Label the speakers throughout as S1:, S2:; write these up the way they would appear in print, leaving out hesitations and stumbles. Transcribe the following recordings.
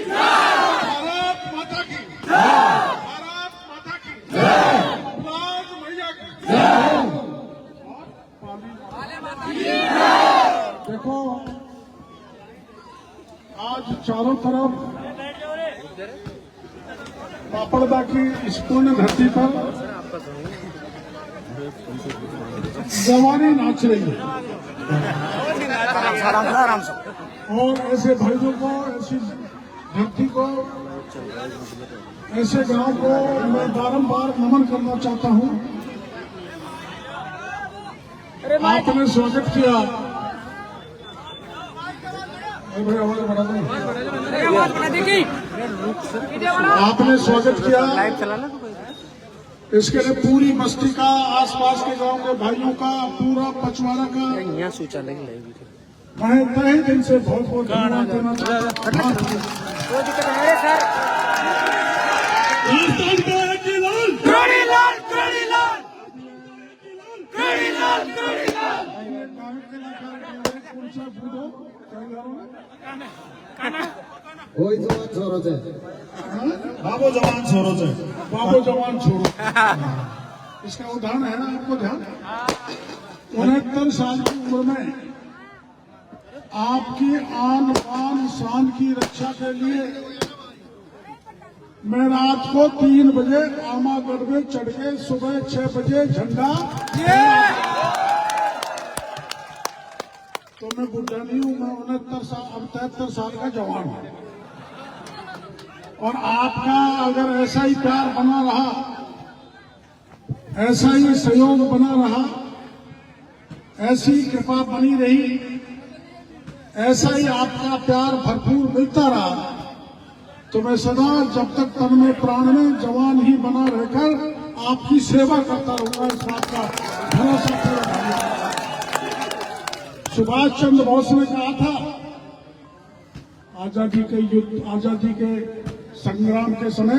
S1: भारत माता की, भारत माता की, राज मैया की। देखो आज चारों तरफ पापड़दा की इस पुण्य धरती पर जवानी नाच रही है और ऐसे भाइयों को, ऐसी धरती को, ऐसे गांव को मैं बारंबार नमन करना चाहता हूं। आपने स्वागत किया, आपने स्वागत किया, इसके लिए पूरी बस्ती का, आसपास के गांव के भाइयों का, पूरा पचवाड़ा का मैं तहे दिन से बहुत बहुत धन्यवाद देना चाहता हूं। बाबो जवान छोरो से, बाबो जवान छोरो, इसका उदाहरण है ना आपको ध्यान। 69 साल की उम्र में आपकी आन बान शान की रक्षा के लिए मैं रात को 3 बजे आमागढ़ में चढ़ के सुबह 6 बजे झंडा, तो मैं बुढ़ा नहीं हूं, मैं 69 साल, अब 73 साल का जवान हूं। और आपका अगर ऐसा ही प्यार बना रहा, ऐसा ही सहयोग बना रहा, ऐसी कृपा बनी रही, ऐसा ही आपका प्यार भरपूर मिलता रहा, तो मैं सदा जब तक तन में प्राण में जवान ही बना रहकर आपकी सेवा करता रहूंगा। इस बात का भरोसा करो। सुभाष चंद्र बोस ने कहा था, आजादी के युद्ध, आजादी के संग्राम के समय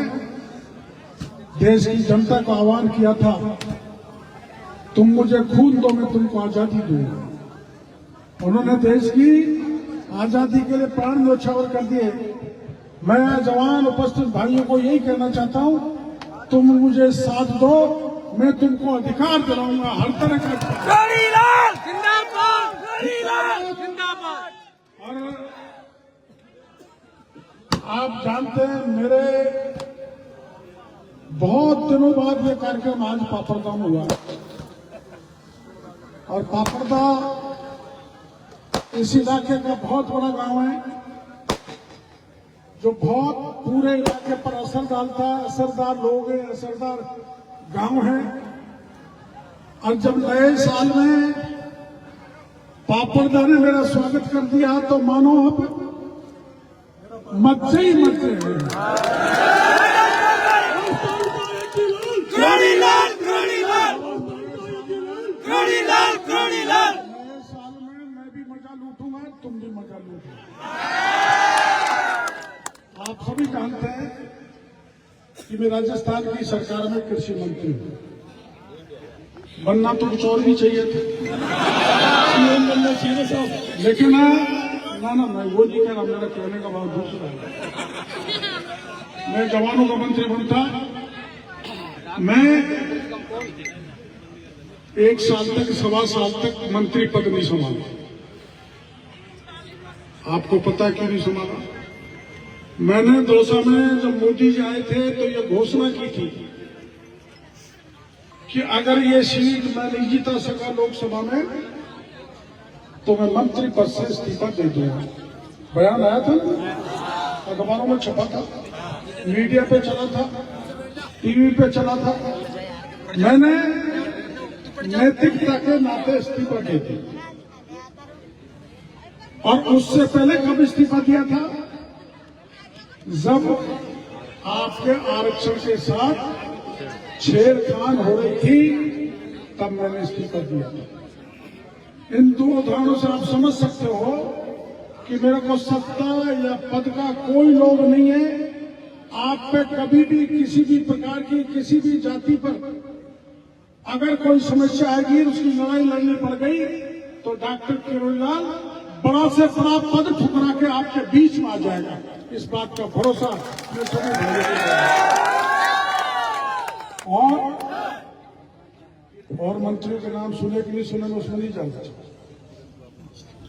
S1: देश की जनता को आह्वान किया था, तुम मुझे खून दो, मैं तुमको आजादी दूंगा। उन्होंने देश की आजादी के लिए प्राण न्यौछावर कर दिए। मैं जवान उपस्थित भाइयों को यही कहना चाहता हूं, तुम मुझे साथ दो, मैं तुमको अधिकार दिलाऊंगा हर तरह का। और आप जानते हैं, मेरे बहुत दिनों बाद ये कार्यक्रम आज पापड़दा में हुआ, और पापड़दा इस इलाके का बहुत बड़ा गांव है, जो बहुत पूरे इलाके पर असर डालता है। असरदार लोग हैं, असरदार गांव है। और जब नए साल में पापड़दा ने मेरा स्वागत कर दिया, तो मानो अब मजे ही मजे हैं। नए साल में मैं भी मजा लूटूंगा, तुम भी मजा लूटो। आप सभी जानते हैं कि मैं राजस्थान की सरकार में कृषि मंत्री हूं। बनना तो कुछ और भी चाहिए था, लेकिन ना मैं वो नहीं कह रहा, मेरा कहने का भाव दूसरा है। मैं जवानों का मंत्री बनता, मैं 1 साल तक, 1.25 साल तक मंत्री पद नहीं संभाला। आपको पता क्यों नहीं संभाला? मैंने दौसा में जब मोदी जी आए थे तो ये घोषणा की थी कि अगर ये सीट मैं नहीं जीता सका लोकसभा में, तो मैं मंत्री पद से इस्तीफा दे दूंगा। बयान आया था, अखबारों में छपा था, मीडिया पे चला था, टीवी पे चला था। मैंने नैतिकता के नाते इस्तीफा दे दिया। और उससे पहले कब इस्तीफा दिया था? जब आपके आरक्षण के साथ छेड़खान हो रही थी, तब मैंने इस्तीफा दिया था। इन 2 उदाहरणों से आप समझ सकते हो कि मेरे को सत्ता या पद का कोई लोभ नहीं है। आप पे कभी भी किसी भी प्रकार की, किसी भी जाति पर अगर कोई समस्या आएगी, उसकी लड़ाई लड़नी पड़ गई, तो डॉक्टर किरोड़ीलाल बड़ा से बड़ा पद ठुकरा के आपके बीच में आ जाएगा। इस बात का भरोसा मैं सभी भाइयों को देता हूं। और मंत्रियों के नाम सुने कि नहीं सुने मैं उसमें नहीं जानता,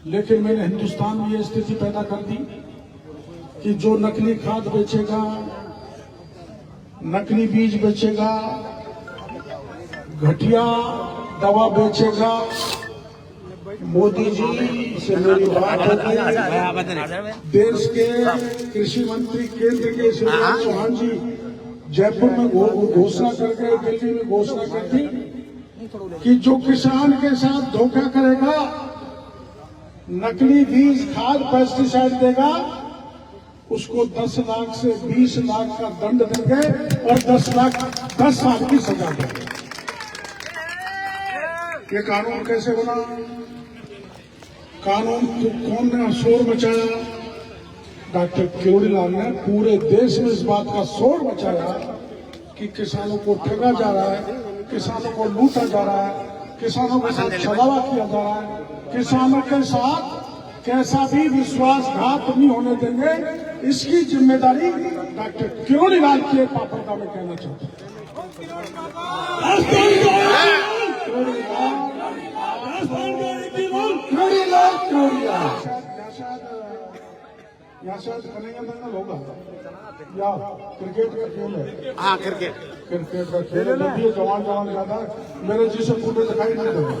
S1: लेकिन मैंने हिंदुस्तान में ये स्थिति पैदा कर दी कि जो नकली खाद बेचेगा, नकली बीज बेचेगा, घटिया दवा बेचेगा, मोदी जी से मेरी बात होती है। देश के कृषि मंत्री केंद्र के शिवराज चौहान जी जयपुर में घोषणा करके, दिल्ली में घोषणा कर दी कि जो किसान के साथ धोखा करेगा, नकली बीज, खाद, पेस्टिसाइड देगा, उसको 10 लाख से 20 लाख का दंड देंगे और 10 साल की सजा देंगे। ये कानून कैसे बना? कानून कौन ने शोर मचाया? डॉक्टर किरोड़ीलाल ने पूरे देश में इस बात का शोर मचाया कि किसानों को ठगा जा रहा है, किसानों को लूटा जा रहा है, किसानों के साथ छलावा किया जा रहा है, किसानों के साथ कैसा भी विश्वासघात नहीं होने देंगे। इसकी जिम्मेदारी डॉक्टर किरोड़ीलाल की पापड़ का मैं कहना चाहता हूँ। यहाँ शायद कन्हैया दंगल होगा या क्रिकेट का खेल है। हाँ, क्रिकेट का खेल है। जवान ज्यादा मेरे जी से बूढ़े दिखाई नहीं देगा।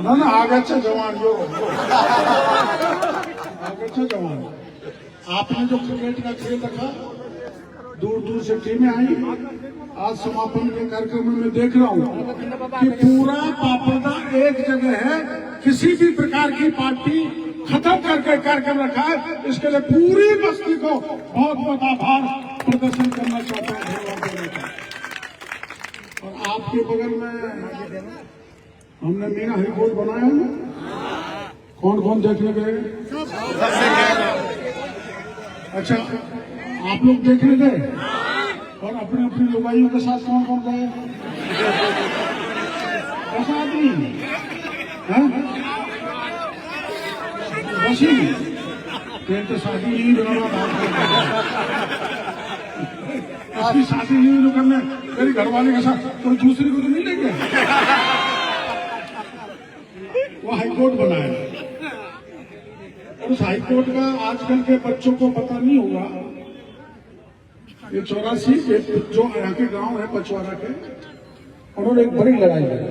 S1: ना आगे जवान जो आगे जवान। आपने जो क्रिकेट का खेल देखा, दूर दूर से टीमें आई। आज समापन के कार्यक्रम में मैं देख रहा हूँ कि पूरा पापड़ा एक जगह है। किसी भी प्रकार की पार्टी खत्म करके कार्यक्रम रखा है। इसके लिए पूरी बस्ती को बहुत बहुत आभार प्रदर्शन करना चाहता हूँ, धन्यवाद देना चाहता हूँ। और आपके बगल में हमने मीना हाईकोर्ट बनाया है। कौन कौन देखने गए? अच्छा, आप लोग देखने गए? और अपने अपनी लुगाइयों के साथ कौन कौन गए? ऐसा आदमी है बसी तो शादी नहीं बनाना। इसकी शादी नहीं करने मेरी घरवाले के साथ कोई दूसरी को तो नहीं लेंगे। वो हाईकोर्ट बनाया। उस हाईकोर्ट का आजकल के बच्चों को पता नहीं होगा। ये 84 जो यहाँ के गांव है पचवाड़ा के, उन्होंने एक बड़ी लड़ाई लड़ी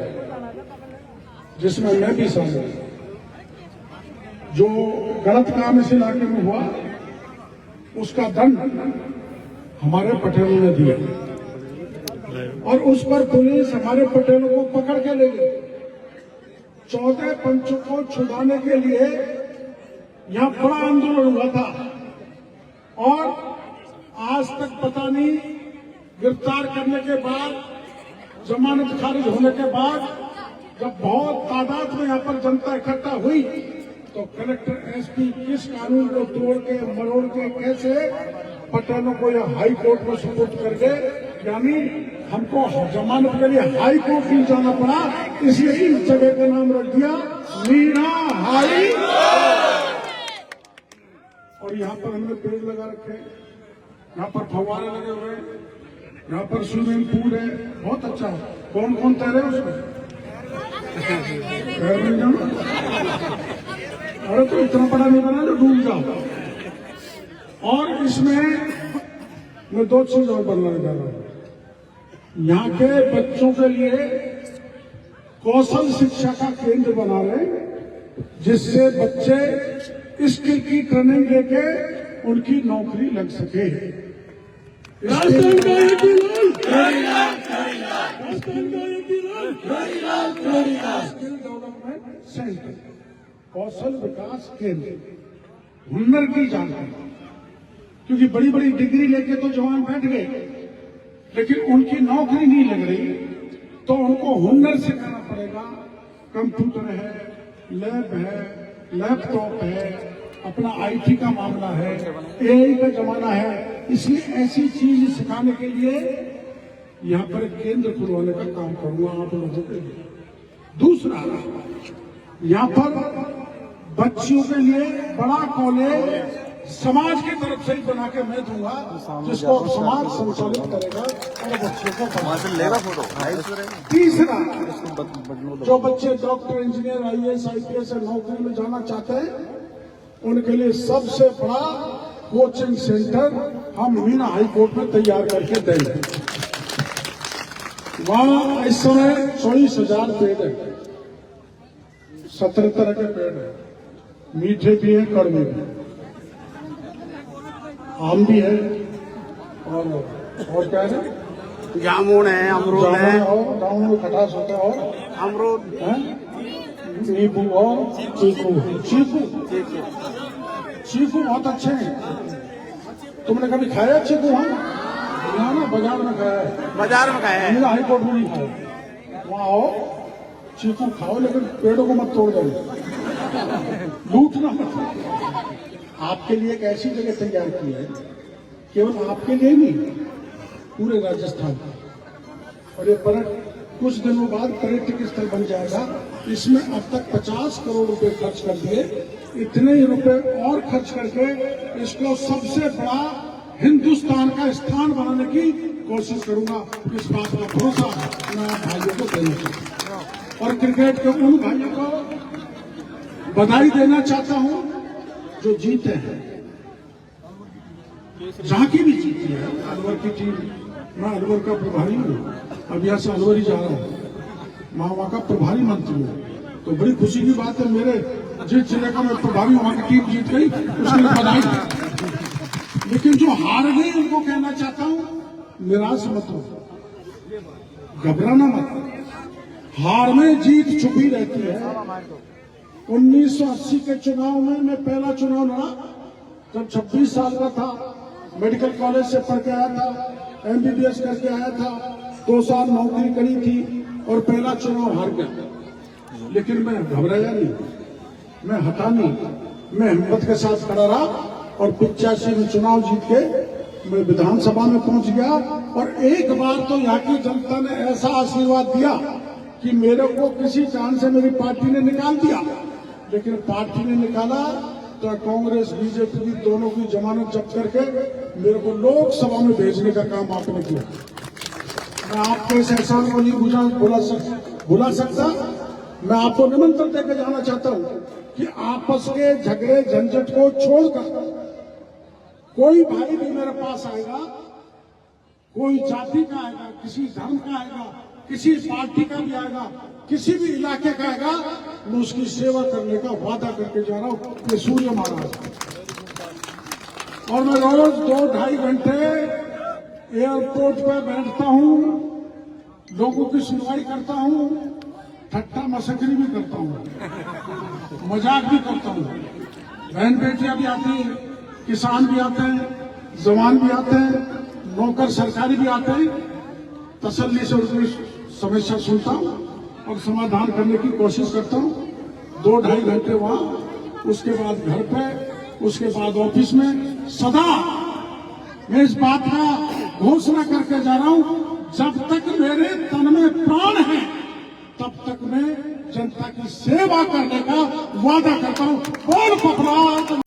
S1: जिसमें मैं भी शामिल। जो गलत काम इस इलाके में हुआ उसका दंड हमारे पटेलों ने दिया और उस पर पुलिस हमारे पटेलों को पकड़ के ले गई। 14 पंचों को छुड़ाने के लिए यहाँ बड़ा आंदोलन हुआ था और आज तक पता नहीं, गिरफ्तार करने के बाद, जमानत खारिज होने के बाद, जब बहुत तादाद में यहाँ पर जनता इकट्ठा हुई तो कलेक्टर एसपी किस कानून को तोड़ के मरोड़ के कैसे पटेलों को यह हाई कोर्ट में सुपुर्द कर गए। यानी हमको जमानत के लिए हाई कोर्ट नहीं जाना पड़ा, इसलिए इस जगह का नाम रख दिया मीना हाई। और यहाँ पर हमने पेड़ लगा रखे, यहाँ पर फव्वारे लगे हुए, यहाँ पर स्विमिंग पूल है, बहुत अच्छा है। कौन कौन तैरे उसमें? अरे तो इतना बड़ा नहीं बना जो डूब जाओ। और इसमें मैं 2 चीज और बनवाने जा रहा हूँ। यहाँ के बच्चों के लिए कौशल शिक्षा का केंद्र बना रहे, जिससे बच्चे स्किल की ट्रेनिंग लेके उनकी नौकरी लग सके। स्किल डेवलपमेंट सेंटर, कौशल विकास केंद्र, हुनर की जानकारी। क्योंकि बड़ी बड़ी डिग्री लेके तो जवान बैठ गए, लेकिन उनकी नौकरी नहीं लग रही, तो उनको हुनर सिखाना पड़ेगा। कंप्यूटर है, लैब है, लैपटॉप है, अपना आईटी का मामला है, एआई का जमाना है। इसलिए ऐसी चीज सिखाने के लिए यहाँ पर एक केंद्र खुलवाने का काम करूंगा आप लोगों के लिए। दूसरा, यहाँ पर बच्चियों के लिए बड़ा कॉलेज समाज की तरफ से ही बना के मैं दूंगा, जिसको समाज संचालित करेगा और बच्चों को पढ़ाएगा। तीसरा, जो बच्चे डॉक्टर, इंजीनियर, IAS, IPS नौकरी में जाना चाहते हैं, उनके लिए सबसे बड़ा कोचिंग सेंटर हम मीना हाई कोर्ट में तैयार करके देंगे। वहां इस समय 24,000 पेड़ है, 17 तरह के पेड़ है, मीठे भी हैं, कड़वे भी हैं, आम भी है और क्या है,
S2: जामुन है, अमरूद है,
S1: और जामुन में खटास होता है, और
S2: अमरूद
S1: है, नींबू और चीकू। चीकू बहुत अच्छे हैं। तुमने कभी खाया चीकू? हाँ, यहाँ ना बाजार में खाया है।
S2: बाजार में खाया है,
S1: मीना हाई कोर्ट में नहीं खाया। वहाँ आओ, चीकू खाओ, लेकिन पेड़ों को मत तोड़ दो, लूटना मत। आपके लिए एक ऐसी जगह तैयार की है, केवल आपके लिए नहीं, पूरे राजस्थान। और ये कुछ दिनों बाद पर्यटक स्थल बन जाएगा। इसमें अब तक 50 करोड़ रुपए खर्च कर दिए। इतने ही रुपए और खर्च करके इसको सबसे बड़ा हिंदुस्तान का स्थान बनाने की कोशिश करूंगा। इस बात का भरोसा मैं आप भाइयों को देना चाहता हूं। और क्रिकेट के उन भाइयों को बधाई देना चाहता हूं जो जीते हैं, जहां की भी जीती है। अलवर की टीम, मैं अलवर का प्रभारी हूँ, अब यहाँ से अलवर ही जा रहा हूँ, वहां का प्रभारी मंत्री हूँ, तो बड़ी खुशी की बात है। मेरे जिस जिले का मैं प्रभारी, वहां की टीम जीत गई, उसके लिए बधाई। लेकिन जो हार गए उनको कहना चाहता हूँ, निराश मत हो, घबराना मत। हार में जीत छुपी रहती है। 1980 के चुनाव में मैं पहला चुनाव लड़ा, जब 26 साल का था। मेडिकल कॉलेज से पढ़ के आया था, MBBS करके आया था, 2 साल नौकरी करी थी और पहला चुनाव हार गया। लेकिन मैं घबराया नहीं, मैं हटा नहीं, मैं हिम्मत के साथ खड़ा रहा और 85 में चुनाव जीत के मैं विधानसभा में पहुंच गया। और एक बार तो यहाँ की जनता ने ऐसा आशीर्वाद दिया कि मेरे को किसी चांद से मेरी पार्टी ने निकाल दिया। लेकिन पार्टी ने निकाला तो कांग्रेस, BJP की दोनों की जमानत जब्त करके मेरे को लोकसभा में भेजने का काम आपने किया। मैं आपको इस एहसान को नहीं भुला सकता। मैं आपको निमंत्रण देकर जाना चाहता हूं कि आपस के झगड़े झंझट को छोड़कर कोई भाई भी मेरे पास आएगा, कोई जाति का आएगा, किसी धर्म का आएगा, किसी पार्टी का भी आएगा, किसी भी इलाके का आएगा, मैं उसकी सेवा करने का वादा करके जा रहा हूं। ये सूर्य महाराज, और मैं रोज 2-2.5 घंटे एयरपोर्ट पर बैठता हूं, लोगों की सुनवाई करता हूं, ठट्टा मसखरी भी करता हूं, मजाक भी करता हूं। बहन बेटियां भी आती हैं, किसान भी आते हैं, जवान भी आते हैं, नौकर सरकारी भी आते हैं। तसल्ली से उनकी समस्या सुनता हूं और समाधान करने की कोशिश करता हूं। 2-2.5 घंटे वहां, उसके बाद घर पे, उसके बाद ऑफिस में। सदा मैं इस बात का घोषणा करके जा रहा हूं, जब तक मेरे तन में प्राण है तब तक मैं जनता की सेवा करने का वादा करता हूं। कौन पकड़ा